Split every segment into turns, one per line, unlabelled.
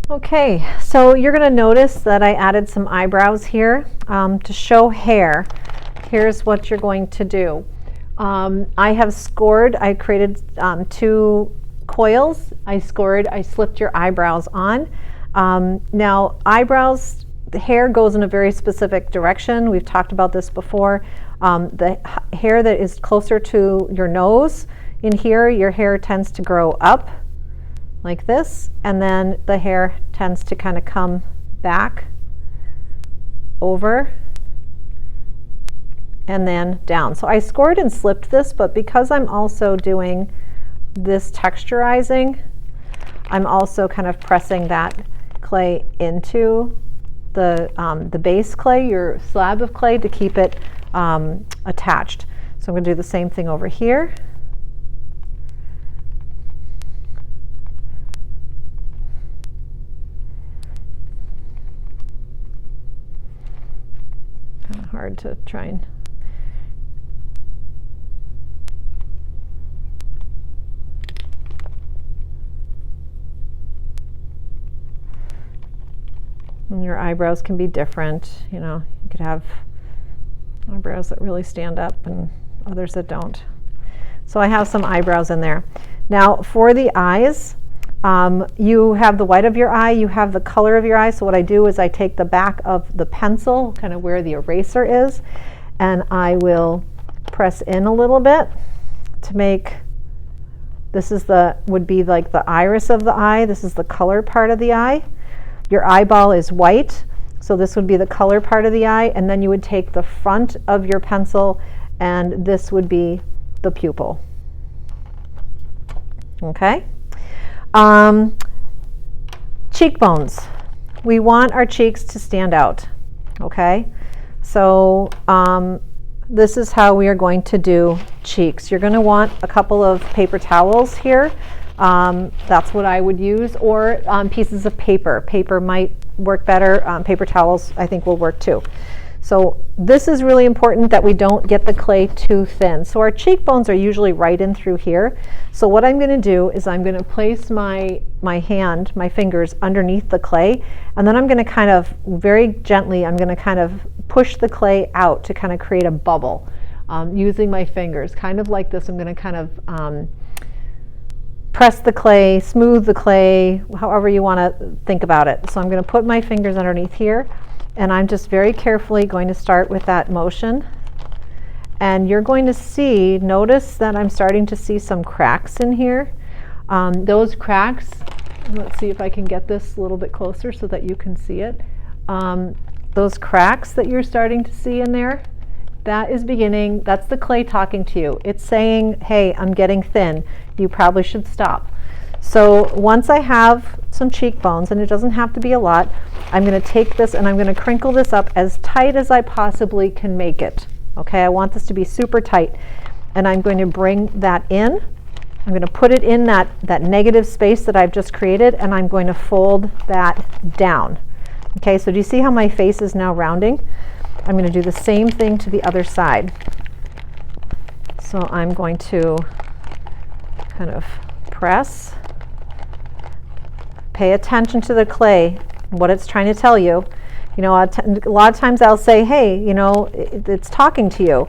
Okay, so you're going to notice that I added some eyebrows here to show hair. Here's what you're going to do. I have scored, I created 2 coils. I slipped your eyebrows on. Now, eyebrows, the hair goes in a very specific direction. We've talked about this before. The hair that is closer to your nose, in here, your hair tends to grow up like this, and then the hair tends to kind of come back over and then down. So I scored and slipped this, but because I'm also doing this texturizing, I'm also kind of pressing that clay into the base clay, your slab of clay, to keep it attached. So I'm going to do the same thing over here. Kind of hard to try and your eyebrows can be different. You know, you could have eyebrows that really stand up and others that don't. So I have some eyebrows in there. Now for the eyes, you have the white of your eye, you have the color of your eye. So what I do is I take the back of the pencil, kind of where the eraser is, and I will press in a little bit to make, this is would be like the iris of the eye. This is the color part of the eye. Your eyeball is white, so this would be the color part of the eye, and then you would take the front of your pencil and this would be the pupil. Okay? Cheekbones. We want our cheeks to stand out. Okay? So this is how we are going to do cheeks. You're going to want a couple of paper towels here. That's what I would use, or pieces of paper. Paper might work better. Paper towels I think will work too. So this is really important that we don't get the clay too thin. So our cheekbones are usually right in through here. So what I'm going to do is I'm going to place my hand, my fingers underneath the clay, and then I'm going to kind of very gently, I'm going to kind of push the clay out to kind of create a bubble using my fingers, kind of like this. I'm going to kind of press the clay, smooth the clay, however you want to think about it. So I'm going to put my fingers underneath here, and I'm just very carefully going to start with that motion. And you're going to notice that I'm starting to see some cracks in here. Those cracks, let's see if I can get this a little bit closer so that you can see it. Those cracks that you're starting to see in there, that's the clay talking to you. It's saying, hey, I'm getting thin. You probably should stop. So once I have some cheekbones, and it doesn't have to be a lot, I'm going to take this and I'm going to crinkle this up as tight as I possibly can make it. Okay, I want this to be super tight. And I'm going to bring that in. I'm going to put it in that negative space that I've just created, and I'm going to fold that down. Okay, so do you see how my face is now rounding? I'm going to do the same thing to the other side. So I'm going to kind of press. Pay attention to the clay, what it's trying to tell you. You know, a lot of times I'll say, hey, you know, it's talking to you.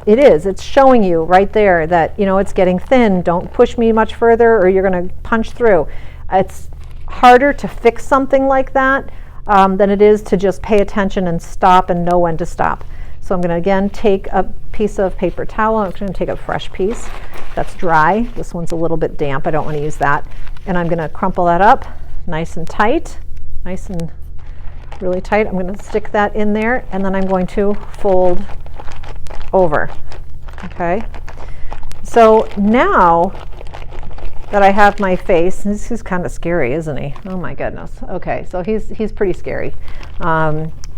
It's showing you right there that, you know, it's getting thin. Don't push me much further or you're going to punch through. It's harder to fix something like that than it is to just pay attention and stop and know when to stop. So I'm going to again take a piece of paper towel. I'm going to take a fresh piece that's dry. This one's a little bit damp. I don't want to use that. And I'm going to crumple that up nice and tight, nice and really tight. I'm going to stick that in there, and then I'm going to fold over. Okay. So now that I have my face, this is kind of scary, isn't he? Oh my goodness. Okay, so he's pretty scary.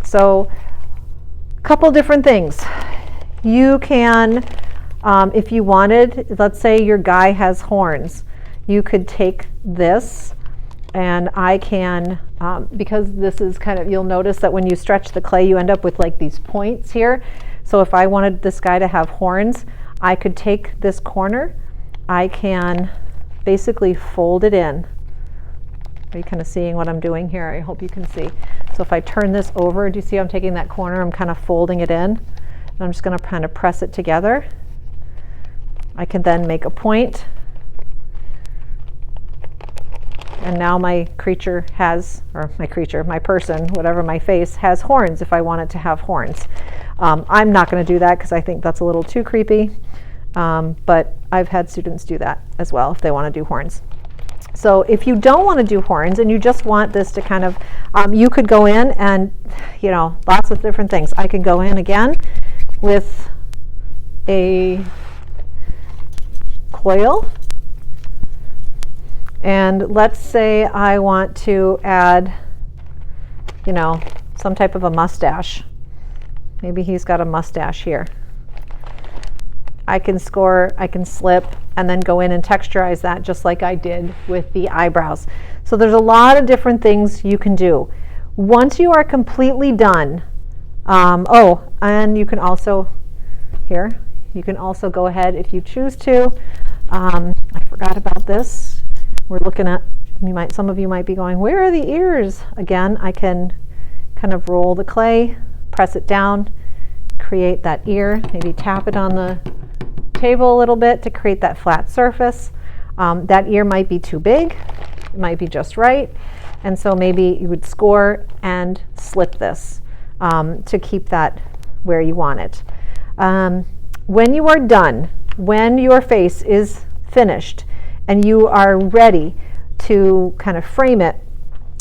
So a couple different things. You can, if you wanted, let's say your guy has horns, you could take this, and I can, because this is kind of, you'll notice that when you stretch the clay, you end up with like these points here. So if I wanted this guy to have horns, I could take this corner, I can basically fold it in Are you kind of seeing what I'm doing here? I hope you can see. So if I turn this over, do you see I'm taking that corner, I'm kind of folding it in, and I'm just going to kind of press it together. I can then make a point, and now my creature has, or my creature, my person, whatever, my face has horns if I want it to have horns. I'm not going to do that because I think that's a little too creepy, but I've had students do that as well if they want to do horns. So if you don't want to do horns and you just want this to kind of, you could go in and, lots of different things. I could go in again with a coil, and let's say I want to add, some type of a mustache. Maybe he's got a mustache here. I can slip, and then go in and texturize that just like I did with the eyebrows. So there's a lot of different things you can do. Once you are completely done, and you can also, you can also go ahead if you choose to. I forgot about this. We're looking at, some of you might be going, where are the ears? Again, I can kind of roll the clay, press it down, create that ear, maybe tap it on the table a little bit to create that flat surface. That ear might be too big, it might be just right, and so maybe you would score and slip this to keep that where you want it. When you are done, when your face is finished and you are ready to kind of frame it,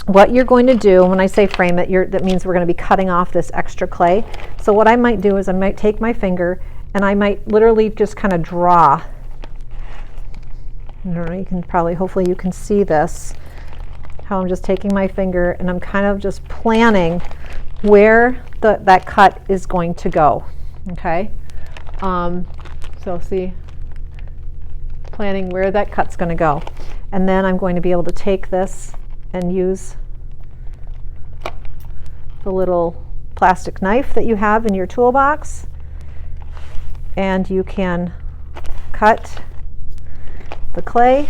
what you're going to do, when I say frame it, that means we're going to be cutting off this extra clay. So what I might do is I might take my finger and I might literally just kind of draw. I don't know, you can probably, hopefully you can see this, how I'm just taking my finger and I'm kind of just planning where that cut is going to go, okay? So see, planning where that cut's going to go. And then I'm going to be able to take this and use the little plastic knife that you have in your toolbox, and you can cut the clay.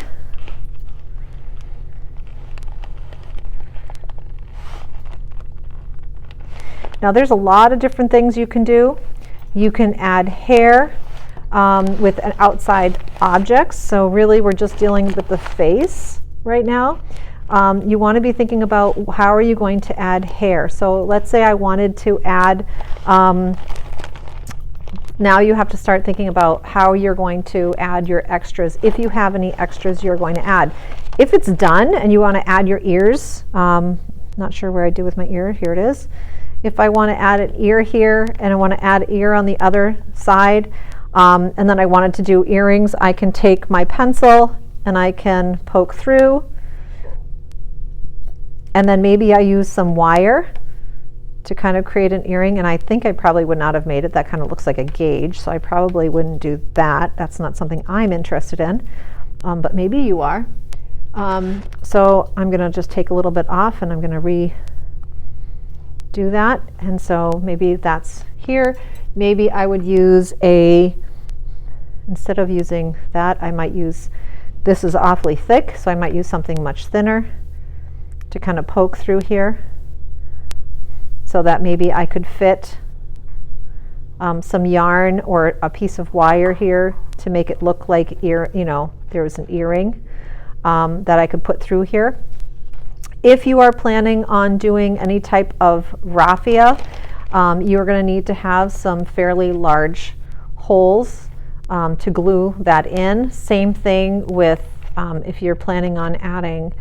Now there's a lot of different things you can do. You can add hair with an outside objects. So really we're just dealing with the face right now. You want to be thinking about how are you going to add hair. So let's say I wanted to add, now you have to start thinking about how you're going to add your extras, if you have any extras you're going to add. If it's done and you want to add your ears, not sure where I did with my ear, here it is. If I want to add an ear here and I want to add ear on the other side, and then I wanted to do earrings, I can take my pencil and I can poke through, and then maybe I use some wire to kind of create an earring, and I think I probably would not have made it. That kind of looks like a gauge, so I probably wouldn't do that. That's not something I'm interested in, but maybe you are. So I'm going to just take a little bit off and I'm going to redo that, and so maybe that's here. Maybe I would use instead of using that, I might use, this is awfully thick, so I might use something much thinner to kind of poke through here, so that maybe I could fit some yarn or a piece of wire here to make it look like there was an earring that I could put through here. If you are planning on doing any type of raffia, you're going to need to have some fairly large holes to glue that in. Same thing with if you're planning on adding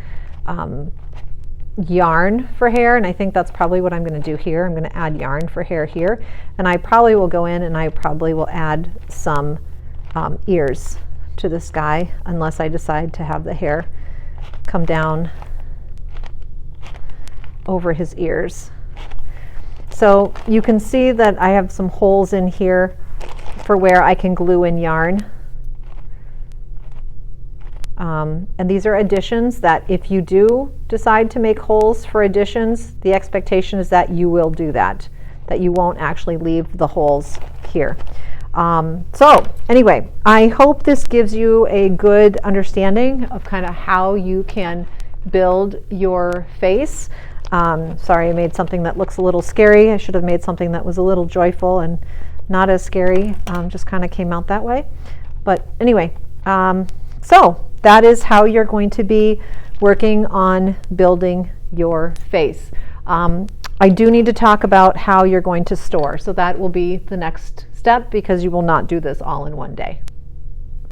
yarn for hair, and I think that's probably what I'm going to do here. I'm going to add yarn for hair here, and I probably will go in and I probably will add some ears to this guy, unless I decide to have the hair come down over his ears. So you can see that I have some holes in here for where I can glue in yarn. And these are additions that if you do decide to make holes for additions, the expectation is that you will do that you won't actually leave the holes here. So anyway, I hope this gives you a good understanding of kind of how you can build your face. Sorry, I made something that looks a little scary. I should have made something that was a little joyful and not as scary. Just kind of came out that way. But anyway, so that is how you're going to be working on building your face. I do need to talk about how you're going to store. So that will be the next step because you will not do this all in one day.